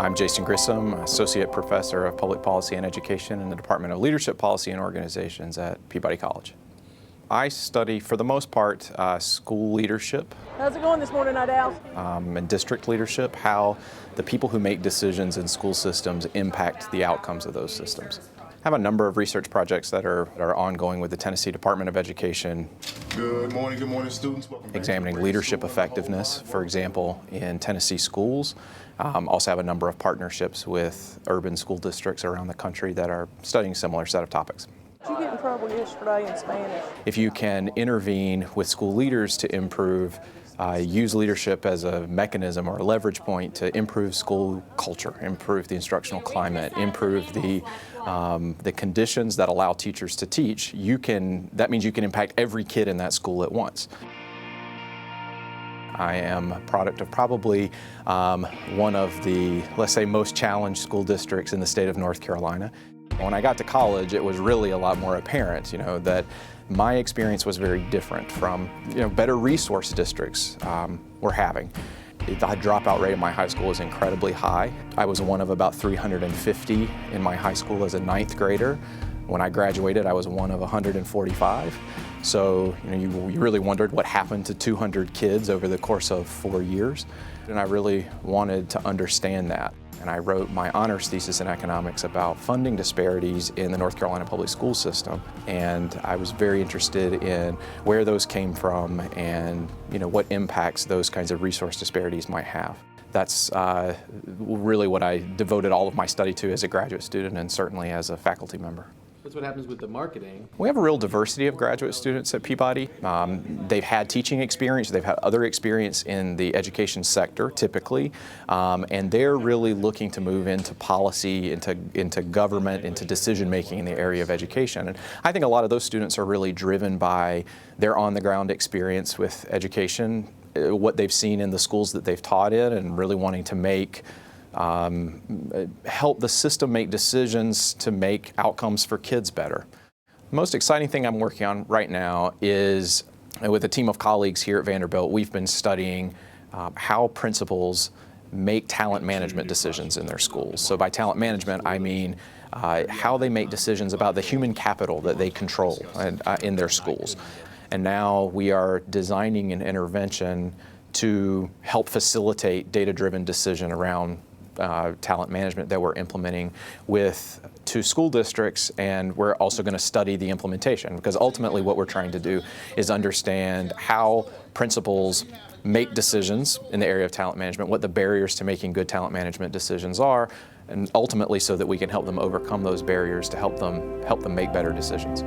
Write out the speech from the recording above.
I'm Jason Grissom, Associate Professor of Public Policy and Education in the Department of Leadership, Policy, and Organizations at Peabody College. I study, for the most part, school leadership. How's it going this morning, Idal? And district leadership, how the people who make decisions in school systems impact the outcomes of those systems. I have a number of research projects that are ongoing with the Tennessee Department of Education. Good morning, students. Welcome back. Examining leadership effectiveness, for example, in Tennessee schools. Also have a number of partnerships with urban school districts around the country that are studying a similar set of topics. Did you get in trouble yesterday in Spanish? If you can intervene with school leaders to improve, use leadership as a mechanism or a leverage point to improve school culture, improve the instructional climate, improve the conditions that allow teachers to teach, that means you can impact every kid in that school at once. I am a product of probably one of the, let's say, most challenged school districts in the state of North Carolina. When I got to college, it was really a lot more apparent, that my experience was very different from, better resource districts were having. The dropout rate in my high school was incredibly high. I was one of about 350 in my high school as a 9th grader. When I graduated, I was one of 145. So, you really wondered what happened to 200 kids over the course of 4 years. And I really wanted to understand that. And I wrote my honors thesis in economics about funding disparities in the North Carolina public school system. And I was very interested in where those came from and what impacts those kinds of resource disparities might have. That's really what I devoted all of my study to as a graduate student and certainly as a faculty member. That's what happens with the marketing. We have a real diversity of graduate students at Peabody. They've had teaching experience, they've had other experience in the education sector typically, and they're really looking to move into policy, into government, into decision making in the area of education. And I think a lot of those students are really driven by their on-the-ground experience with education, what they've seen in the schools that they've taught in, and really wanting to help the system make decisions to make outcomes for kids better. The most exciting thing I'm working on right now is, with a team of colleagues here at Vanderbilt, we've been studying how principals make talent management decisions in their schools. So by talent management, I mean how they make decisions about the human capital that they control in their schools. And now we are designing an intervention to help facilitate data-driven decision around talent management that we're implementing with 2 school districts, and we're also going to study the implementation, because ultimately what we're trying to do is understand how principals make decisions in the area of talent management, what the barriers to making good talent management decisions are, and ultimately so that we can help them overcome those barriers to help them make better decisions.